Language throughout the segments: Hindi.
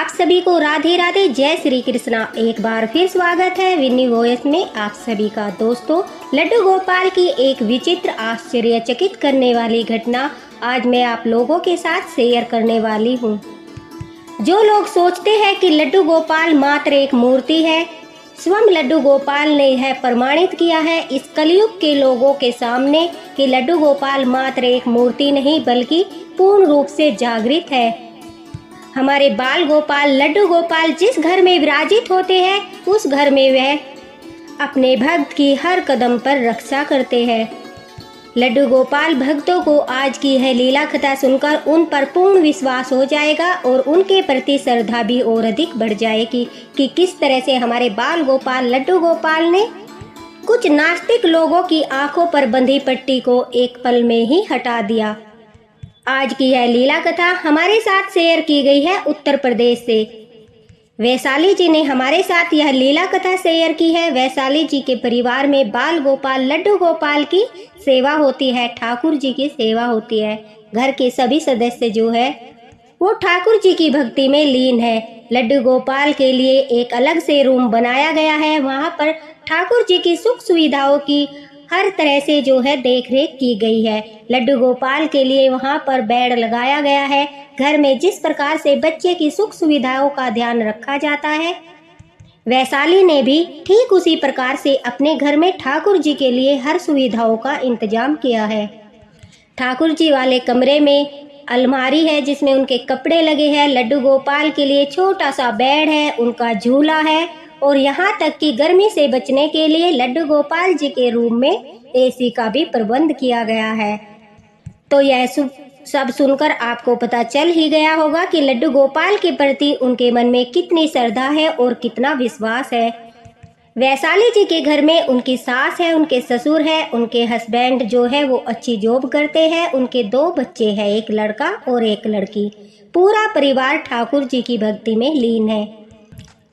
आप सभी को राधे राधे, जय श्री कृष्णा। एक बार फिर स्वागत है विन्नी वॉइस में आप सभी का। दोस्तों, लड्डू गोपाल की एक विचित्र आश्चर्यचकित करने वाली घटना आज मैं आप लोगों के साथ शेयर करने वाली हूँ। जो लोग सोचते हैं कि लड्डू गोपाल मात्र एक मूर्ति है, स्वयं लड्डू गोपाल ने यह प्रमाणित किया है इस कलयुग के लोगों के सामने कि लड्डू गोपाल मात्र एक मूर्ति नहीं बल्कि पूर्ण रूप से जागृत है। हमारे बाल गोपाल लड्डू गोपाल जिस घर में विराजित होते हैं उस घर में वह अपने भक्त की हर कदम पर रक्षा करते हैं। लड्डू गोपाल भक्तों को आज की यह लीला कथा सुनकर उन पर पूर्ण विश्वास हो जाएगा और उनके प्रति श्रद्धा भी और अधिक बढ़ जाएगी कि किस तरह से हमारे बाल गोपाल लड्डू गोपाल ने कुछ नास्तिक लोगों की आंखों पर बंधी पट्टी को एक पल में ही हटा दिया। आज की यह लीला कथा हमारे साथ शेयर की गई है उत्तर प्रदेश से। वैशाली जी ने हमारे साथ यह लीला कथा शेयर की है। वैशाली जी के परिवार में बाल गोपाल लड्डू गोपाल की सेवा होती है, ठाकुर जी की सेवा होती है। घर के सभी सदस्य जो है वो ठाकुर जी की भक्ति में लीन है। लड्डू गोपाल के लिए एक अलग से रूम बनाया गया है। वहाँ पर ठाकुर जी की सुख सुविधाओं की हर तरह से जो है देख रेख की गई है। लड्डू गोपाल के लिए वहाँ पर बेड लगाया गया है। घर में जिस प्रकार से बच्चे की सुख सुविधाओं का ध्यान रखा जाता है, वैशाली ने भी ठीक उसी प्रकार से अपने घर में ठाकुर जी के लिए हर सुविधाओं का इंतजाम किया है। ठाकुर जी वाले कमरे में अलमारी है जिसमें उनके कपड़े लगे हैं। लड्डू गोपाल के लिए छोटा सा बेड है, उनका झूला है और यहाँ तक कि गर्मी से बचने के लिए लड्डू गोपाल जी के रूम में एसी का भी प्रबंध किया गया है। तो यह सब सुनकर आपको पता चल ही गया होगा कि लड्डू गोपाल के प्रति उनके मन में कितनी श्रद्धा है और कितना विश्वास है। वैशाली जी के घर में उनकी सास है, उनके ससुर है, उनके हस्बैंड जो है वो अच्छी जॉब करते हैं, उनके 2 बच्चे हैं, एक लड़का और एक लड़की। पूरा परिवार ठाकुर जी की भक्ति में लीन है।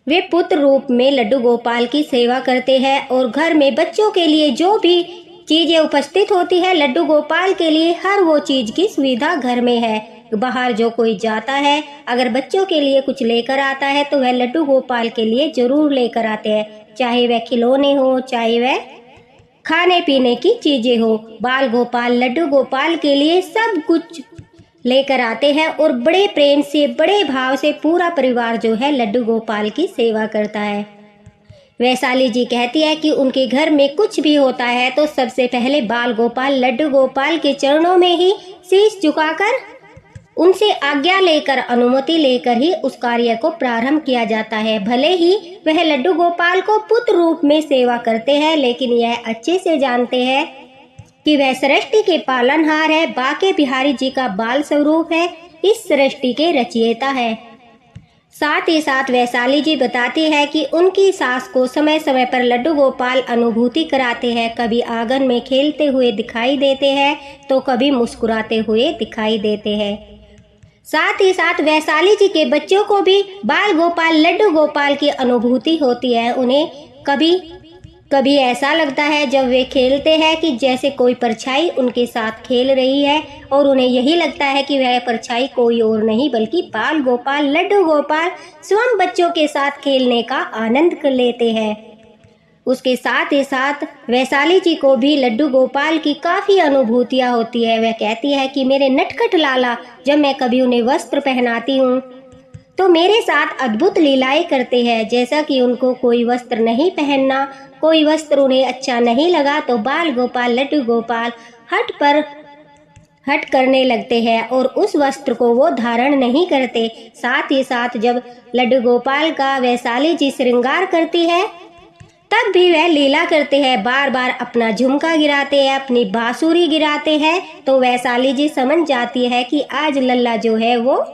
वे पुत्र रूप में लड्डू गोपाल की सेवा करते हैं और घर में बच्चों के लिए जो भी चीजें उपस्थित होती है, लड्डू गोपाल के लिए हर वो चीज की सुविधा घर में है। बाहर जो कोई जाता है, अगर बच्चों के लिए कुछ लेकर आता है तो वह लड्डू गोपाल के लिए जरूर लेकर आते हैं, चाहे वह खिलौने हो, चाहे वह खाने पीने की चीजें हो। बाल गोपाल लड्डू गोपाल के लिए सब कुछ लेकर आते हैं और बड़े प्रेम से, बड़े भाव से पूरा परिवार जो है लड्डू गोपाल की सेवा करता है। वैशाली जी कहती है कि उनके घर में कुछ भी होता है तो सबसे पहले बाल गोपाल लड्डू गोपाल के चरणों में ही शीश झुकाकर उनसे आज्ञा लेकर, अनुमति लेकर ही उस कार्य को प्रारंभ किया जाता है। भले ही वह लड्डू गोपाल को पुत्र रूप में सेवा करते हैं, लेकिन यह अच्छे से जानते हैं कि वह सृष्टि के पालनहार है, बाके बिहारी जी का बाल स्वरूप है, इस सृष्टि के रचयिता है। साथ ही साथ वैशाली जी बताती है कि उनकी सास को समय समय पर लड्डू गोपाल अनुभूति कराते हैं। कभी आंगन में खेलते हुए दिखाई देते हैं तो कभी मुस्कुराते हुए दिखाई देते हैं। साथ ही साथ वैशाली जी के बच्चों को भी बाल गोपाल लड्डू गोपाल की अनुभूति होती है। उन्हें कभी कभी ऐसा लगता है जब वे खेलते हैं कि जैसे कोई परछाई उनके साथ खेल रही है और उन्हें यही लगता है कि वह परछाई कोई और नहीं बल्कि बाल गोपाल लड्डू गोपाल स्वयं बच्चों के साथ खेलने का आनंद कर लेते हैं। उसके साथ ही साथ वैशाली जी को भी लड्डू गोपाल की काफ़ी अनुभूतियाँ होती है। वह कहती है कि मेरे नटखट लाला जब मैं कभी उन्हें वस्त्र पहनाती हूँ तो मेरे साथ अद्भुत लीलाएं करते हैं। जैसा कि उनको कोई वस्त्र नहीं पहनना, कोई वस्त्र उन्हें अच्छा नहीं लगा तो बाल गोपाल लड्डू गोपाल हट करने लगते हैं और उस वस्त्र को वो धारण नहीं करते। साथ ही साथ जब लड्डू गोपाल का वैशाली जी श्रृंगार करती है तब भी वह लीला करते हैं, बार बार अपना झुमका गिराते हैं, अपनी बांसुरी गिराते हैं। तो वैशाली जी समझ जाती है कि आज लल्ला जो है वो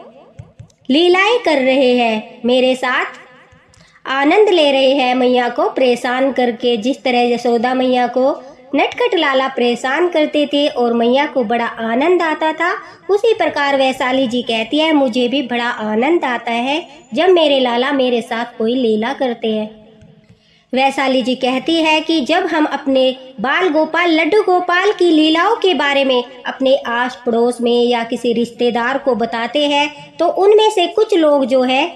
लीलाएं कर रहे हैं, मेरे साथ आनंद ले रहे हैं, मैया को परेशान करके। जिस तरह यशोदा मैया को नटखट लाला परेशान करते थे और मैया को बड़ा आनंद आता था, उसी प्रकार वैशाली जी कहती है मुझे भी बड़ा आनंद आता है जब मेरे लाला मेरे साथ कोई लीला करते हैं। वैशाली जी कहती है कि जब हम अपने बाल गोपाल लड्डू गोपाल की लीलाओं के बारे में अपने आस पड़ोस में या किसी रिश्तेदार को बताते हैं तो उनमें से कुछ लोग जो है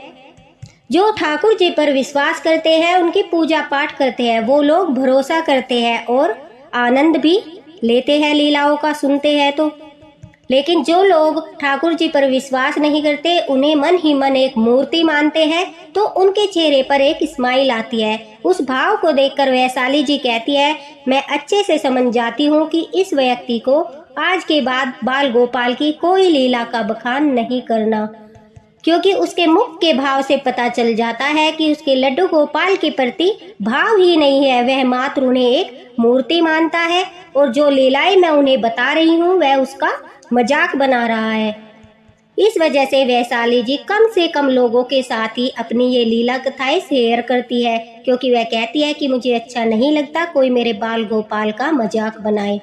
जो ठाकुर जी पर विश्वास करते हैं, उनकी पूजा पाठ करते हैं, वो लोग भरोसा करते हैं और आनंद भी लेते हैं लीलाओं का सुनते हैं तो। लेकिन जो लोग ठाकुर जी पर विश्वास नहीं करते, उन्हें मन ही मन एक मूर्ति मानते हैं, तो उनके चेहरे पर एक स्माइल आती है। उस भाव को देखकर वैशाली जी कहती है, मैं अच्छे से समझ जाती हूँ कि इस व्यक्ति को आज के बाद बाल गोपाल की कोई लीला का बखान नहीं करना, क्योंकि उसके मुख के भाव से पता चल जाता है कि उसके लड्डू गोपाल के प्रति भाव ही नहीं है। वह मात्र उन्हें एक मूर्ति मानता है और जो लीलाएं मैं उन्हें बता रही हूँ वह उसका मजाक बना रहा है। इस वजह से वैशाली जी कम से कम लोगों के साथ ही अपनी ये लीला कथाएं शेयर करती है, क्योंकि वह कहती है कि मुझे अच्छा नहीं लगता कोई मेरे बाल गोपाल का मजाक बनाए।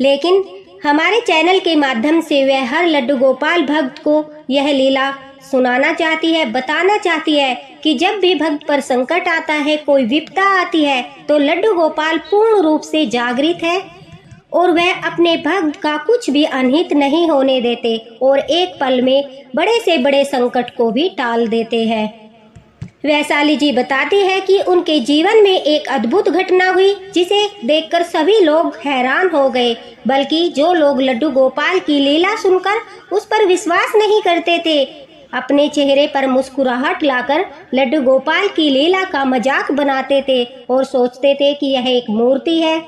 लेकिन हमारे चैनल के माध्यम से वह हर लड्डू गोपाल भक्त को यह लीला सुनाना चाहती है, बताना चाहती है कि जब भी भक्त पर संकट आता है, कोई विपदा आती है, तो लड्डू गोपाल पूर्ण रूप से जागृत है और वह अपने भक्त का कुछ भी अनहित नहीं होने देते और एक पल में बड़े से बड़े संकट को भी टाल देते हैं। वैशाली जी बताती है कि उनके जीवन में एक अद्भुत घटना हुई जिसे देखकर सभी लोग हैरान हो गए, बल्कि जो लोग लड्डू गोपाल की लीला सुनकर उस पर विश्वास नहीं करते थे, अपने चेहरे पर मुस्कुराहट लाकर लड्डू गोपाल की लीला का मजाक बनाते थे और सोचते थे कि यह एक मूर्ति है।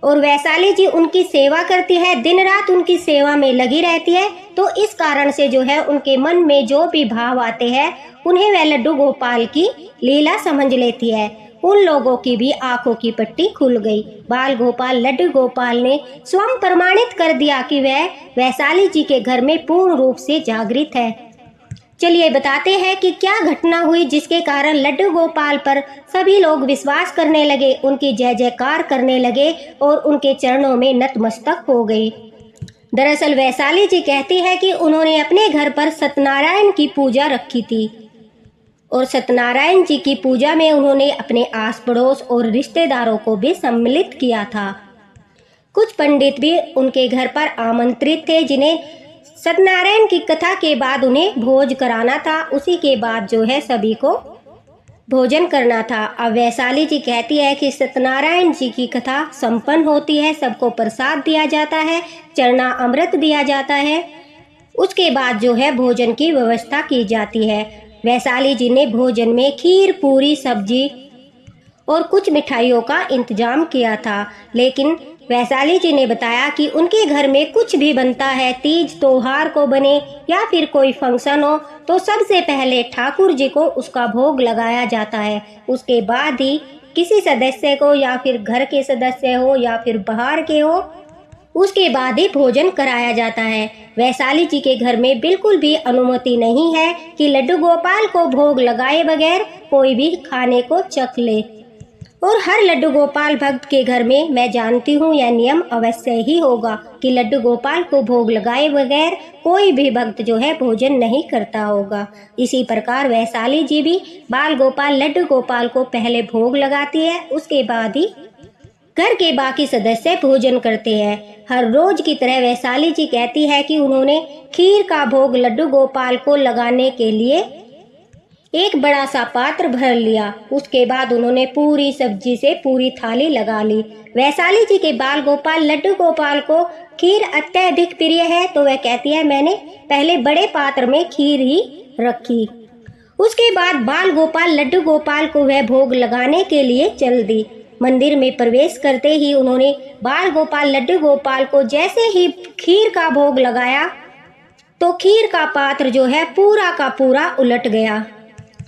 और वैशाली जी उनकी सेवा करती है, दिन रात उनकी सेवा में लगी रहती है, तो इस कारण से जो है उनके मन में जो भी भाव आते हैं उन्हें वह लड्डू गोपाल की लीला समझ लेती है। उन लोगों की भी आंखों की पट्टी खुल गई। बाल गोपाल लड्डू गोपाल ने स्वयं प्रमाणित कर दिया कि वह वैशाली जी के घर में पूर्ण रूप से जागृत है। चलिए बताते हैं कि क्या घटना हुई जिसके कारण लड्डू गोपाल पर सभी लोग विश्वास करने लगे, उनकी जय जयकार करने लगे और उनके चरणों में नतमस्तक हो गए। दरअसल वैशाली जी कहती है कि उन्होंने अपने घर पर सत्यनारायण की पूजा रखी थी और सत्यनारायण जी की पूजा में उन्होंने अपने आस पड़ोस और रिश्तेदारों को भी सम्मिलित किया था। कुछ पंडित भी उनके घर पर आमंत्रित थे, जिन्हें सत्यनारायण की कथा के बाद उन्हें भोज कराना था। उसी के बाद जो है सभी को भोजन करना था। अब वैशाली जी कहती है कि सत्यनारायण जी की कथा संपन्न होती है, सबको प्रसाद दिया जाता है, चरना अमृत दिया जाता है, उसके बाद जो है भोजन की व्यवस्था की जाती है। वैशाली जी ने भोजन में खीर, पूरी, सब्जी और कुछ मिठाइयों का इंतजाम किया था। लेकिन वैशाली जी ने बताया कि उनके घर में कुछ भी बनता है, तीज त्योहार को बने या फिर कोई फंक्शन हो, तो सबसे पहले ठाकुर जी को उसका भोग लगाया जाता है। उसके बाद ही किसी सदस्य को, या फिर घर के सदस्य हो या फिर बाहर के हो, उसके बाद ही भोजन कराया जाता है। वैशाली जी के घर में बिल्कुल भी अनुमति नहीं है कि लड्डू गोपाल को भोग लगाए बगैर कोई भी खाने को चख ले। और हर लड्डू गोपाल भक्त के घर में मैं जानती हूँ यह नियम अवश्य ही होगा कि लड्डू गोपाल को भोग लगाए बगैर कोई भी भक्त जो है भोजन नहीं करता होगा। इसी प्रकार वैशाली जी भी बाल गोपाल लड्डू गोपाल को पहले भोग लगाती है, उसके बाद ही घर के बाकी सदस्य भोजन करते हैं। हर रोज की तरह वैशाली जी कहती है कि उन्होंने खीर का भोग लड्डू गोपाल को लगाने के लिए एक बड़ा सा पात्र भर लिया। उसके बाद उन्होंने पूरी सब्जी से पूरी थाली लगा ली। वैशाली जी के बाल गोपाल लड्डू गोपाल को खीर अत्यधिक प्रिय है, तो वह कहती है मैंने पहले बड़े पात्र में खीर ही रखी। उसके बाद बाल गोपाल लड्डू गोपाल को वह भोग लगाने के लिए चल दी। मंदिर में प्रवेश करते ही उन्होंने बाल गोपाल लड्डू गोपाल को जैसे ही खीर का भोग लगाया तो खीर का पात्र जो है पूरा का पूरा उलट गया।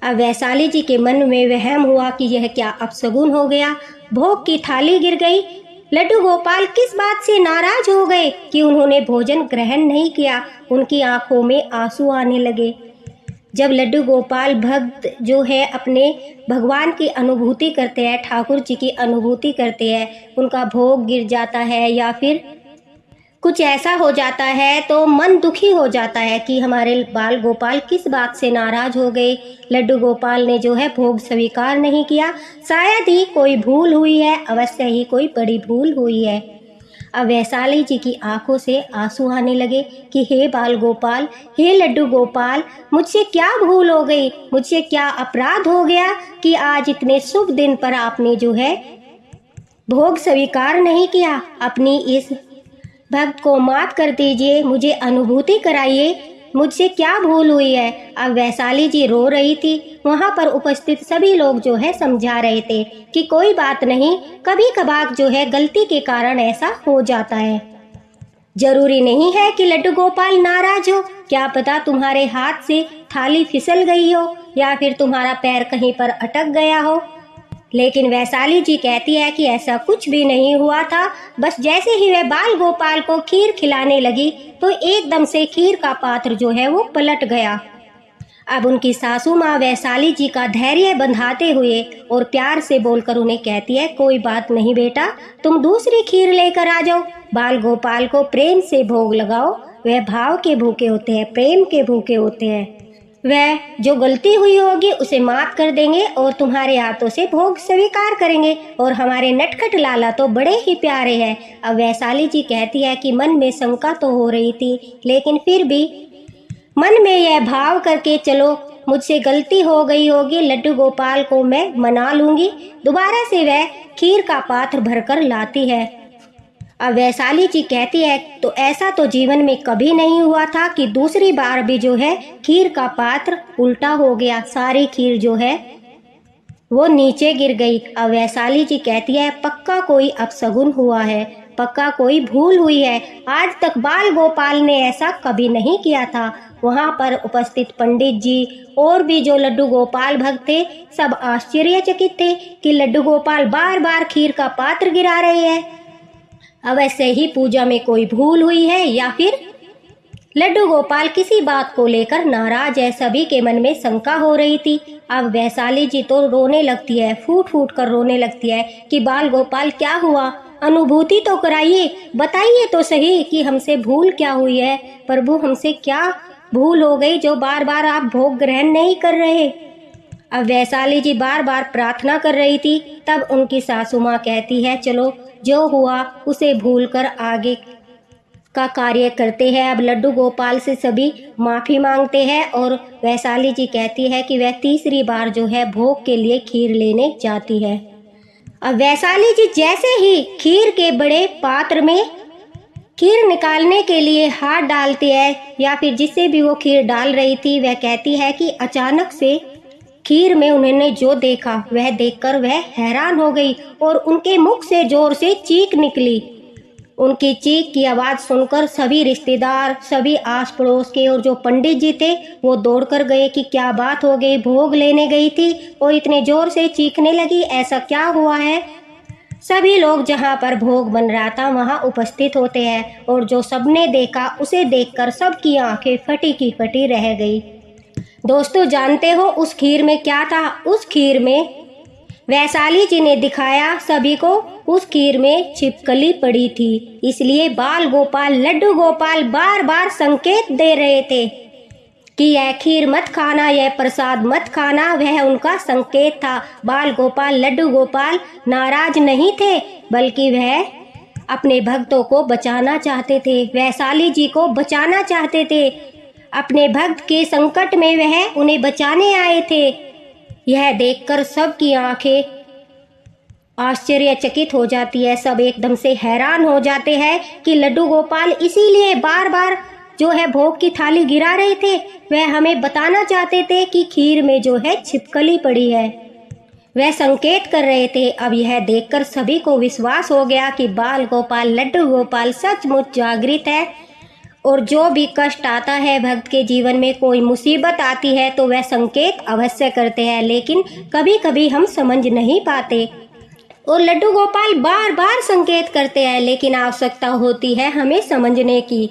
अब वैशाली जी के मन में वहम हुआ कि यह क्या अपशगुन हो गया। भोग की थाली गिर गई। लड्डू गोपाल किस बात से नाराज हो गए कि उन्होंने भोजन ग्रहण नहीं किया। उनकी आंखों में आंसू आने लगे। जब लड्डू गोपाल भक्त जो है अपने भगवान की अनुभूति करते हैं, ठाकुर जी की अनुभूति करते हैं, उनका भोग गिर जाता है या फिर कुछ ऐसा हो जाता है तो मन दुखी हो जाता है कि हमारे बाल गोपाल किस बात से नाराज हो गए। लड्डू गोपाल ने जो है भोग स्वीकार नहीं किया। शायद ही कोई भूल हुई है, अवश्य ही कोई बड़ी भूल हुई है। अब वैशाली जी की आंखों से आंसू आने लगे कि हे बाल गोपाल, हे लड्डू गोपाल, मुझसे क्या भूल हो गई, मुझसे क्या अपराध हो गया कि आज इतने शुभ दिन पर आपने जो है भोग स्वीकार नहीं किया। अपनी इस भक्त को माफ कर दीजिए, मुझे अनुभूति कराइए, मुझसे क्या भूल हुई है। अब वैशाली जी रो रही थी। वहाँ पर उपस्थित सभी लोग जो है समझा रहे थे कि कोई बात नहीं, कभी कभार जो है गलती के कारण ऐसा हो जाता है। जरूरी नहीं है कि लड्डू गोपाल नाराज हो, क्या पता तुम्हारे हाथ से थाली फिसल गई हो या फिर तुम्हारा पैर कहीं पर अटक गया हो। लेकिन वैशाली जी कहती है कि ऐसा कुछ भी नहीं हुआ था। बस जैसे ही वह बाल गोपाल को खीर खिलाने लगी तो एकदम से खीर का पात्र जो है वो पलट गया। अब उनकी सासू माँ वैशाली जी का धैर्य बंधाते हुए और प्यार से बोलकर उन्हें कहती है, कोई बात नहीं बेटा, तुम दूसरी खीर लेकर आ जाओ। बाल गोपाल को प्रेम से भोग लगाओ, वह भाव के भूखे होते हैं, प्रेम के भूखे होते हैं। वह जो गलती हुई होगी उसे माफ कर देंगे और तुम्हारे हाथों से भोग स्वीकार करेंगे। और हमारे नटखट लाला तो बड़े ही प्यारे हैं। अब वैशाली जी कहती है कि मन में शंका तो हो रही थी, लेकिन फिर भी मन में यह भाव करके चलो, मुझसे गलती हो गई होगी, लड्डू गोपाल को मैं मना लूंगी। दोबारा से वह खीर का पात्र भरकर लाती है। अब वैशाली जी कहती है, तो ऐसा तो जीवन में कभी नहीं हुआ था कि दूसरी बार भी जो है खीर का पात्र उल्टा हो गया, सारी खीर जो है वो नीचे गिर गई। अब वैशाली जी कहती है, पक्का कोई अपशगुन हुआ है, पक्का कोई भूल हुई है। आज तक बाल गोपाल ने ऐसा कभी नहीं किया था। वहाँ पर उपस्थित पंडित जी और भी जो लड्डू गोपाल भक्त थे सब आश्चर्यचकित थे कि लड्डू गोपाल बार बार खीर का पात्र गिरा रहे हैं। अब ऐसे ही पूजा में कोई भूल हुई है या फिर लड्डू गोपाल किसी बात को लेकर नाराज है। सभी के मन में शंका हो रही थी। अब वैशाली जी तो रोने लगती है, फूट फूट कर रोने लगती है कि बाल गोपाल क्या हुआ, अनुभूति तो कराइए, बताइए तो सही कि हमसे भूल क्या हुई है। प्रभु, हमसे क्या भूल हो गई जो बार बार आप भोग ग्रहण नहीं कर रहे। अब वैशाली जी बार बार प्रार्थना कर रही थी। तब उनकी सासू माँ कहती है, चलो जो हुआ उसे भूलकर आगे का कार्य करते हैं। अब लड्डू गोपाल से सभी माफ़ी मांगते हैं और वैशाली जी कहती है कि वह तीसरी बार जो है भोग के लिए खीर लेने जाती है। अब वैशाली जी जैसे ही खीर के बड़े पात्र में खीर निकालने के लिए हाथ डालती है या फिर जिससे भी वो खीर डाल रही थी, वह कहती है कि अचानक से खीर में उन्होंने जो देखा वह देखकर वह हैरान हो गई और उनके मुख से जोर से चीख निकली। उनकी चीख की आवाज़ सुनकर सभी रिश्तेदार, सभी आस पड़ोस के और जो पंडित जी थे वो दौड़ कर गए कि क्या बात हो गई, भोग लेने गई थी और इतने जोर से चीखने लगी, ऐसा क्या हुआ है। सभी लोग जहाँ पर भोग बन रहा था वहाँ उपस्थित होते हैं और जो सबने देखा उसे देखकर सबकी आंखें फटी की फटी रह गई। दोस्तों, जानते हो उस खीर में क्या था? उस खीर में वैशाली जी ने दिखाया सभी को, उस खीर में छिपकली पड़ी थी। इसलिए बाल गोपाल, लड्डू गोपाल बार बार संकेत दे रहे थे कि यह खीर मत खाना, यह प्रसाद मत खाना। वह उनका संकेत था। बाल गोपाल, लड्डू गोपाल नाराज नहीं थे, बल्कि वह अपने भक्तों को बचाना चाहते थे, वैशाली जी को बचाना चाहते थे। अपने भक्त के संकट में वह उन्हें बचाने आए थे। यह देखकर सबकी आंखें आश्चर्यचकित हो जाती है। सब एकदम से हैरान हो जाते हैं कि लड्डू गोपाल इसीलिए बार बार जो है भोग की थाली गिरा रहे थे। वह हमें बताना चाहते थे कि खीर में जो है छिपकली पड़ी है, वह संकेत कर रहे थे। अब यह देखकर सभी को विश्वास हो गया कि बाल गोपाल, लड्डू गोपाल सचमुच जागृत है और जो भी कष्ट आता है भक्त के जीवन में, कोई मुसीबत आती है तो वह संकेत अवश्य करते हैं, लेकिन कभी कभी हम समझ नहीं पाते। और लड्डू गोपाल बार बार संकेत करते हैं, लेकिन आवश्यकता होती है हमें समझने की।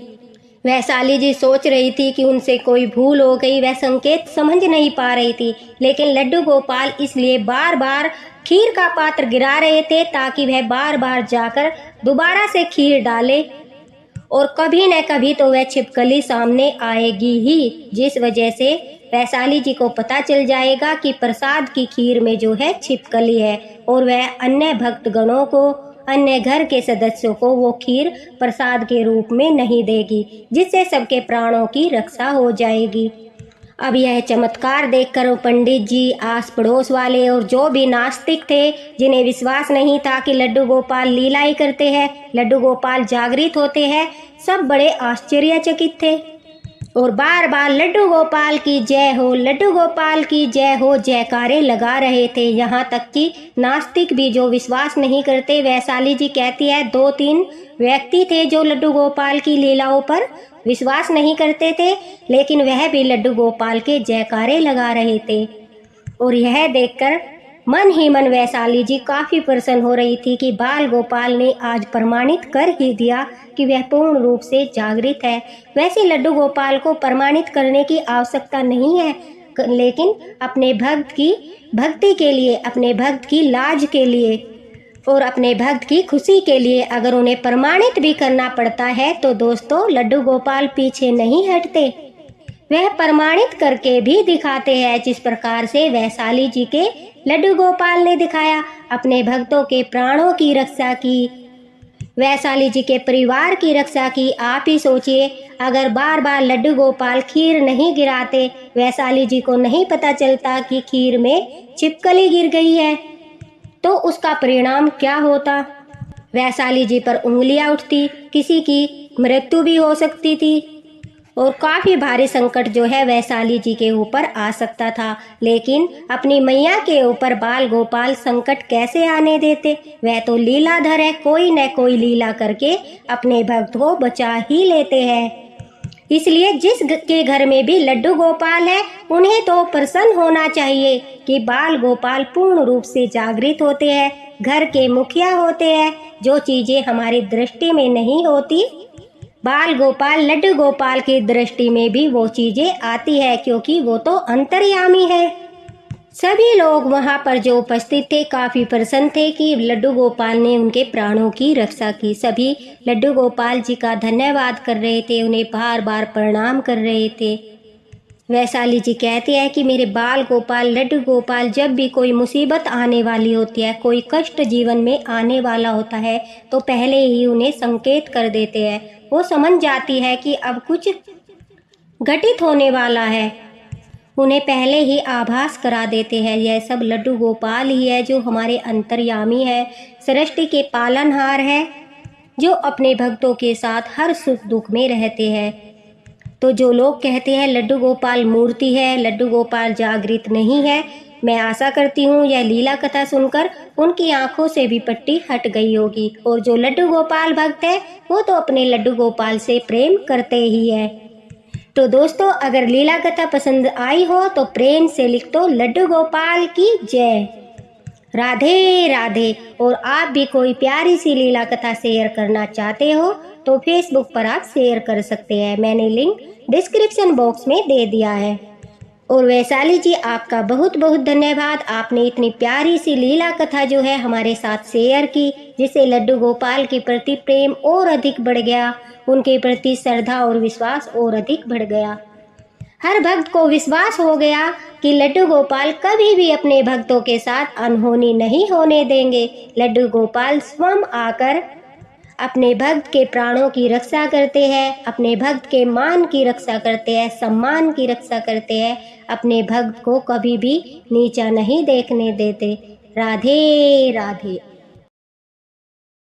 वैशाली जी सोच रही थी कि उनसे कोई भूल हो गई, वह संकेत समझ नहीं पा रही थी, लेकिन लड्डू गोपाल इसलिए बार बार खीर का पात्र गिरा रहे थे ताकि वह बार बार जाकर दोबारा से खीर डाले और कभी न कभी तो वह छिपकली सामने आएगी ही, जिस वजह से वैशाली जी को पता चल जाएगा कि प्रसाद की खीर में जो है छिपकली है और वह अन्य भक्तगणों को अन्य घर के सदस्यों को वो खीर प्रसाद के रूप में नहीं देगी, जिससे सबके प्राणों की रक्षा हो जाएगी। अब यह चमत्कार देखकर पंडित जी, आस पड़ोस वाले और जो भी नास्तिक थे, जिन्हें विश्वास नहीं था कि लड्डू गोपाल लीलाएं करते हैं, लड्डू गोपाल जागृत होते हैं, सब बड़े आश्चर्यचकित थे और बार बार लड्डू गोपाल की जय हो, लड्डू गोपाल की जय हो जयकारे लगा रहे थे। यहाँ तक कि नास्तिक भी, जो विश्वास नहीं करते, वैशाली जी कहती है 2-3 व्यक्ति थे जो लड्डू गोपाल की लीलाओं पर विश्वास नहीं करते थे, लेकिन वह भी लड्डू गोपाल के जयकारे लगा रहे थे। और यह देखकर मन ही मन वैशाली जी काफ़ी प्रसन्न हो रही थी कि बाल गोपाल ने आज प्रमाणित कर ही दिया कि वह पूर्ण रूप से जागृत है। वैसे लड्डू गोपाल को प्रमाणित करने की आवश्यकता नहीं है, लेकिन अपने भक्त की भक्ति के लिए, अपने भक्त की लाज के लिए और अपने भक्त की खुशी के लिए अगर उन्हें प्रमाणित भी करना पड़ता है तो दोस्तों लड्डू गोपाल पीछे नहीं हटते, वह प्रमाणित करके भी दिखाते हैं, जिस प्रकार से वैशाली जी के लड्डू गोपाल ने दिखाया। अपने भक्तों के प्राणों की रक्षा की, वैशाली जी के परिवार की रक्षा की। आप ही सोचिए, अगर बार बार लड्डू गोपाल खीर नहीं गिराते, वैशाली जी को नहीं पता चलता कि खीर में छिपकली गिर गई है, तो उसका परिणाम क्या होता। वैशाली जी पर उंगलियां उठती, किसी की मृत्यु भी हो सकती थी और काफ़ी भारी संकट जो है वैशाली जी के ऊपर आ सकता था। लेकिन अपनी मैया के ऊपर बाल गोपाल संकट कैसे आने देते, वह तो लीलाधर है, कोई न कोई लीला करके अपने भक्त को बचा ही लेते हैं। इसलिए जिस के घर में भी लड्डू गोपाल है, उन्हें तो प्रसन्न होना चाहिए कि बाल गोपाल पूर्ण रूप से जागृत होते हैं, घर के मुखिया होते हैं। जो चीज़ें हमारी दृष्टि में नहीं होती, बाल गोपाल लड्डू गोपाल की दृष्टि में भी वो चीज़ें आती है, क्योंकि वो तो अंतर्यामी है। सभी लोग वहाँ पर जो उपस्थित थे काफ़ी प्रसन्न थे कि लड्डू गोपाल ने उनके प्राणों की रक्षा की। सभी लड्डू गोपाल जी का धन्यवाद कर रहे थे, उन्हें बार बार प्रणाम कर रहे थे। वैशाली जी कहते हैं कि मेरे बाल गोपाल, लड्डू गोपाल, जब भी कोई मुसीबत आने वाली होती है, कोई कष्ट जीवन में आने वाला होता है, तो पहले ही उन्हें संकेत कर देते हैं। वो समझ जाती है कि अब कुछ घटित होने वाला है, उन्हें पहले ही आभास करा देते हैं। यह सब लड्डू गोपाल ही है जो हमारे अंतर्यामी है, सृष्टि के पालनहार है, जो अपने भक्तों के साथ हर सुख दुख में रहते हैं। तो जो लोग कहते हैं लड्डू गोपाल मूर्ति है, लड्डू गोपाल जागृत नहीं है, मैं आशा करती हूँ यह लीला कथा सुनकर उनकी आंखों से भी पट्टी हट गई होगी। और जो लड्डू गोपाल भक्त है वो तो अपने लड्डू गोपाल से प्रेम करते ही है। तो दोस्तों, अगर लीला कथा पसंद आई हो तो प्रेम से लिख दो लड्डू गोपाल की जय, राधे राधे। और आप भी कोई प्यारी सी लीला कथा शेयर करना चाहते हो तो फेसबुक पर आप शेयर कर सकते हैं, मैंने लिंक डिस्क्रिप्शन बॉक्स में दे दिया है। और वैशाली जी, आपका बहुत बहुत धन्यवाद, आपने इतनी प्यारी सी लीला कथा जो है हमारे साथ शेयर की, जिससे लड्डू गोपाल के प्रति प्रेम और अधिक बढ़ गया, उनके प्रति श्रद्धा और विश्वास और अधिक बढ़ गया। हर भक्त को विश्वास हो गया कि लड्डू गोपाल कभी भी अपने भक्तों के साथ अनहोनी नहीं होने देंगे। लड्डू गोपाल स्वयं आकर अपने भक्त के प्राणों की रक्षा करते हैं, अपने भक्त के मान की रक्षा करते हैं, सम्मान की रक्षा करते हैं, अपने भक्त को कभी भी नीचा नहीं देखने देते। राधे राधे।